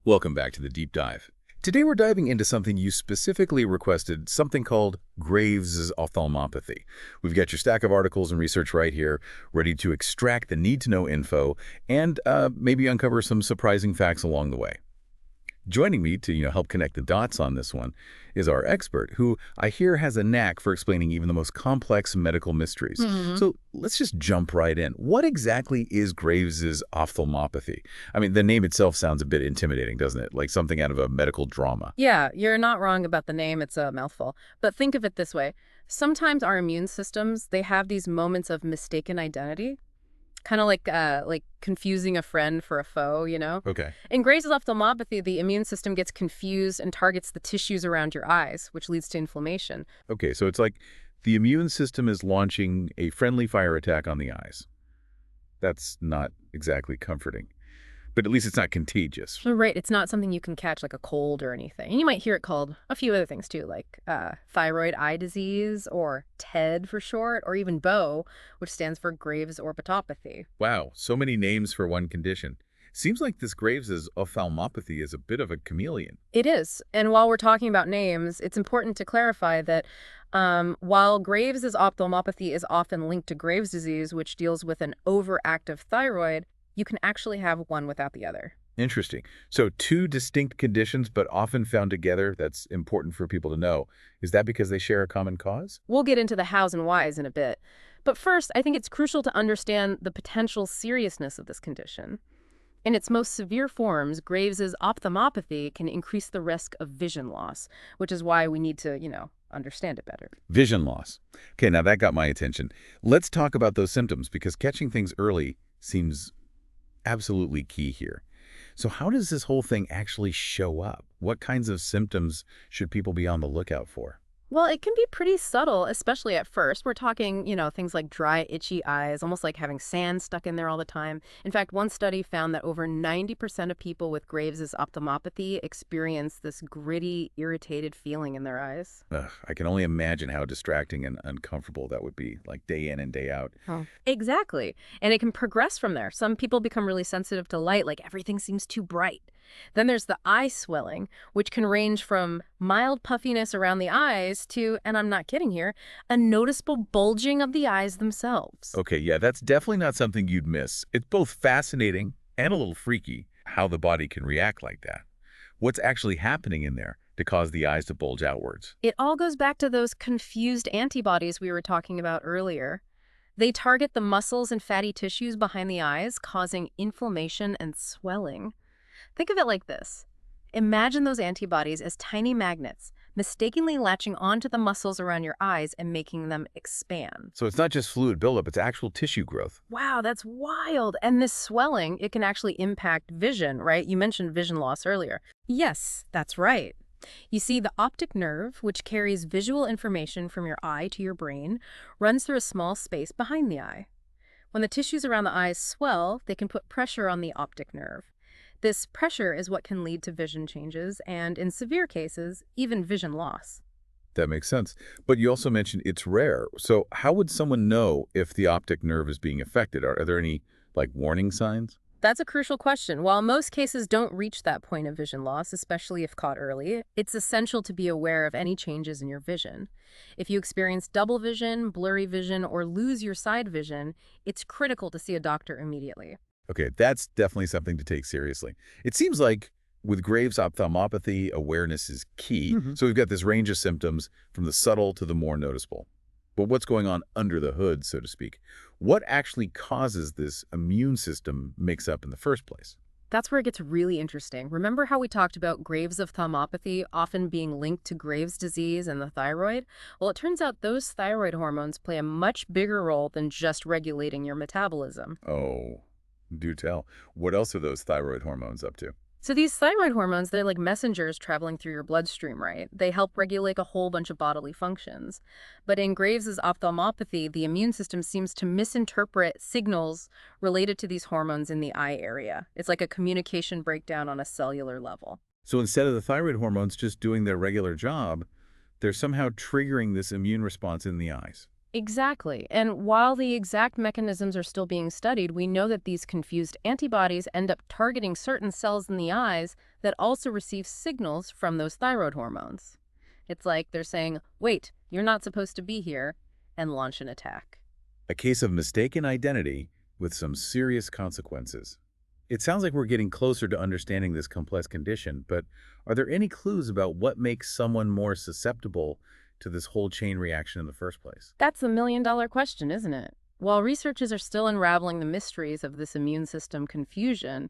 Welcome back to the deep dive. Today we're diving into something you specifically requested, something called Graves' ophthalmopathy. We've got your stack of articles and research right here, ready to extract the need-to-know info and maybe uncover some surprising facts along the way. Joining me to help connect the dots on this one is our expert, who I hear has a knack for explaining even the most complex medical mysteries. So let's just jump right in. What exactly is Graves's ophthalmopathy? I mean, the name itself sounds a bit intimidating, doesn't it? Like something out of a medical drama. Yeah, you're not wrong about the name. It's a mouthful. But think of it this way. Sometimes our immune systems, they have these moments of mistaken identity, kind of like confusing a friend for a foe, you know? Okay. In Graves' ophthalmopathy, the immune system gets confused and targets the tissues around your eyes, which leads to inflammation. Okay, so it's like the immune system is launching a friendly fire attack on the eyes. That's not exactly comforting. But at least it's not contagious. So, right, it's not something you can catch like a cold or anything. And you might hear it called a few other things too, like thyroid eye disease or TED for short, or even BO, which stands for Graves' orbitopathy. Wow, so many names for one condition. Seems like this Graves's ophthalmopathy is a bit of a chameleon. It is. And while we're talking about names, it's important to clarify that while Graves' ophthalmopathy is often linked to Graves' disease, which deals with an overactive thyroid, you can actually have one without the other. Interesting. So two distinct conditions, but often found together. That's important for people to know. Is that because they share a common cause? We'll get into the hows and whys in a bit. But first, I think it's crucial to understand the potential seriousness of this condition. In its most severe forms, Graves' ophthalmopathy can increase the risk of vision loss, which is why we need to, understand it better. Vision loss. Okay, now that got my attention. Let's talk about those symptoms because catching things early seems absolutely key here. So how does this whole thing actually show up? What kinds of symptoms should people be on the lookout for? Well, it can be pretty subtle, especially at first. We're talking, things like dry, itchy eyes, almost like having sand stuck in there all the time. In fact, one study found that over 90% of people with Graves' ophthalmopathy experience this gritty, irritated feeling in their eyes. Ugh, I can only imagine how distracting and uncomfortable that would be, like day in and day out. Oh. Exactly. And it can progress from there. Some people become really sensitive to light, like everything seems too bright. Then there's the eye swelling, which can range from mild puffiness around the eyes to, and I'm not kidding here, a noticeable bulging of the eyes themselves. Okay, yeah, that's definitely not something you'd miss. It's both fascinating and a little freaky how the body can react like that. What's actually happening in there to cause the eyes to bulge outwards? It all goes back to those confused antibodies we were talking about earlier. They target the muscles and fatty tissues behind the eyes, causing inflammation and swelling. Think of it like this. Imagine those antibodies as tiny magnets, mistakenly latching onto the muscles around your eyes and making them expand. So it's not just fluid buildup, it's actual tissue growth. Wow, that's wild. And this swelling, it can actually impact vision, right? You mentioned vision loss earlier. Yes, that's right. You see, the optic nerve, which carries visual information from your eye to your brain, runs through a small space behind the eye. When the tissues around the eyes swell, they can put pressure on the optic nerve. This pressure is what can lead to vision changes and, in severe cases, even vision loss. That makes sense. But you also mentioned it's rare. So how would someone know if the optic nerve is being affected? Are there any, like, warning signs? That's a crucial question. While most cases don't reach that point of vision loss, especially if caught early, it's essential to be aware of any changes in your vision. If you experience double vision, blurry vision, or lose your side vision, it's critical to see a doctor immediately. Okay, that's definitely something to take seriously. It seems like with Graves' ophthalmopathy, awareness is key. So we've got this range of symptoms from the subtle to the more noticeable. But what's going on under the hood, so to speak? What actually causes this immune system mix-up in the first place? That's where it gets really interesting. Remember how we talked about Graves' ophthalmopathy often being linked to Graves' disease and the thyroid? Well, it turns out those thyroid hormones play a much bigger role than just regulating your metabolism. Oh, do tell. What else are those thyroid hormones up to? So these thyroid hormones, they're like messengers traveling through your bloodstream, right? They help regulate a whole bunch of bodily functions. But in Graves' ophthalmopathy, the immune system seems to misinterpret signals related to these hormones in the eye area. It's like a communication breakdown on a cellular level. So instead of the thyroid hormones just doing their regular job, they're somehow triggering this immune response in the eyes. Exactly. And while the exact mechanisms are still being studied, we know that these confused antibodies end up targeting certain cells in the eyes that also receive signals from those thyroid hormones. It's like they're saying, wait, you're not supposed to be here, and launch an attack. A case of mistaken identity with some serious consequences. It sounds like we're getting closer to understanding this complex condition, but are there any clues about what makes someone more susceptible to this whole chain reaction in the first place? That's the million-dollar question, isn't it? While researchers are still unraveling the mysteries of this immune system confusion,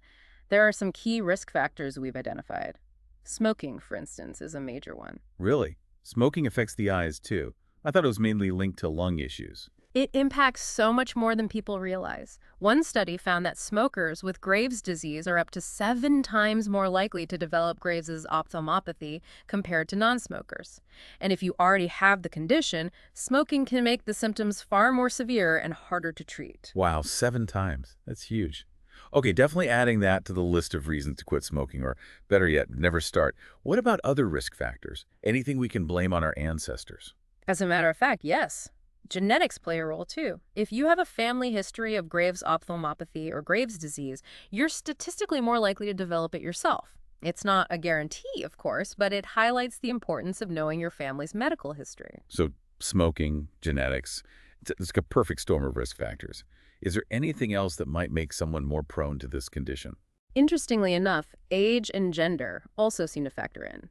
there are some key risk factors we've identified. Smoking, for instance, is a major one. Really? Smoking affects the eyes too. I thought it was mainly linked to lung issues. It impacts so much more than people realize. One study found that smokers with Graves' disease are up to 7 times more likely to develop Graves' ophthalmopathy compared to non-smokers. And if you already have the condition, smoking can make the symptoms far more severe and harder to treat. Wow, 7 times. That's huge. Okay, definitely adding that to the list of reasons to quit smoking, or better yet, never start. What about other risk factors? Anything we can blame on our ancestors? As a matter of fact, yes. Genetics play a role too. If you have a family history of Graves' ophthalmopathy or Graves' disease, you're statistically more likely to develop it yourself. It's not a guarantee, of course, but it highlights the importance of knowing your family's medical history. So smoking, genetics, it's like a perfect storm of risk factors. Is there anything else that might make someone more prone to this condition? Interestingly enough, age and gender also seem to factor in.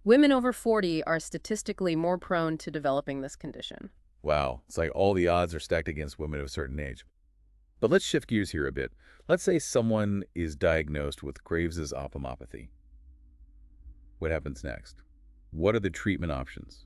Women over 40 are statistically more prone to developing this condition. Wow, it's like all the odds are stacked against women of a certain age. But let's shift gears here a bit. Let's say someone is diagnosed with Graves's ophthalmopathy. What happens next? What are the treatment options?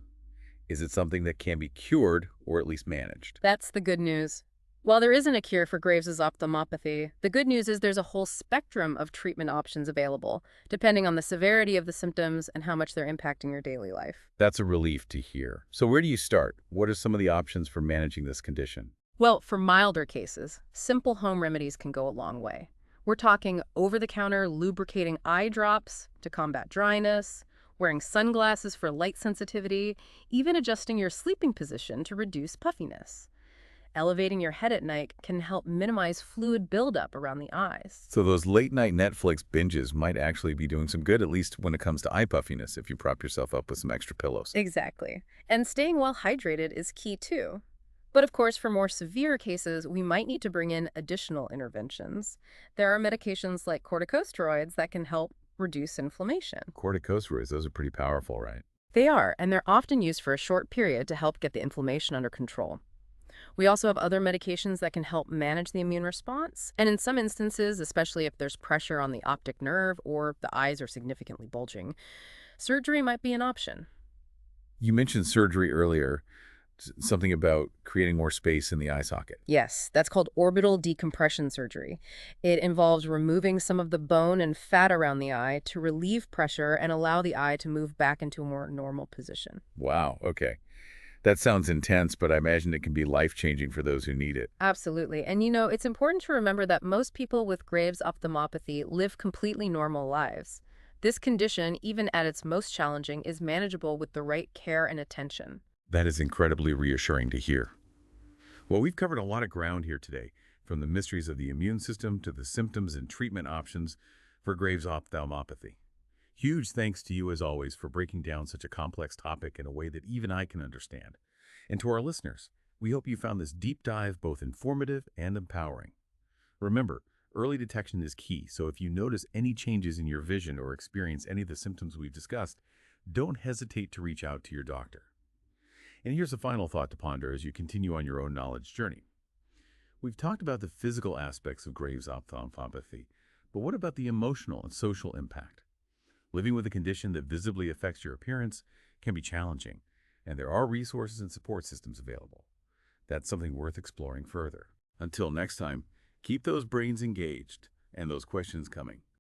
Is it something that can be cured or at least managed? That's the good news. While there isn't a cure for Graves's ophthalmopathy, the good news is there's a whole spectrum of treatment options available, depending on the severity of the symptoms and how much they're impacting your daily life. That's a relief to hear. So where do you start? What are some of the options for managing this condition? Well, for milder cases, simple home remedies can go a long way. We're talking over-the-counter lubricating eye drops to combat dryness, wearing sunglasses for light sensitivity, even adjusting your sleeping position to reduce puffiness. Elevating your head at night can help minimize fluid buildup around the eyes. So those late-night Netflix binges might actually be doing some good, at least when it comes to eye puffiness, if you prop yourself up with some extra pillows. Exactly. And staying well hydrated is key too. But of course, for more severe cases, we might need to bring in additional interventions. There are medications like corticosteroids that can help reduce inflammation. Corticosteroids, those are pretty powerful, right? They are, and they're often used for a short period to help get the inflammation under control. We also have other medications that can help manage the immune response, and in some instances, especially if there's pressure on the optic nerve or the eyes are significantly bulging, surgery might be an option. You mentioned surgery earlier, something about creating more space in the eye socket. Yes, that's called orbital decompression surgery. It involves removing some of the bone and fat around the eye to relieve pressure and allow the eye to move back into a more normal position. Wow, okay. That sounds intense, but I imagine it can be life-changing for those who need it. Absolutely. And you know, it's important to remember that most people with Graves' ophthalmopathy live completely normal lives. This condition, even at its most challenging, is manageable with the right care and attention. That is incredibly reassuring to hear. Well, we've covered a lot of ground here today, from the mysteries of the immune system to the symptoms and treatment options for Graves' ophthalmopathy. Huge thanks to you, as always, for breaking down such a complex topic in a way that even I can understand. And to our listeners, we hope you found this deep dive both informative and empowering. Remember, early detection is key, so if you notice any changes in your vision or experience any of the symptoms we've discussed, don't hesitate to reach out to your doctor. And here's a final thought to ponder as you continue on your own knowledge journey. We've talked about the physical aspects of Graves' ophthalmopathy, but what about the emotional and social impact? Living with a condition that visibly affects your appearance can be challenging, and there are resources and support systems available. That's something worth exploring further. Until next time, keep those brains engaged and those questions coming.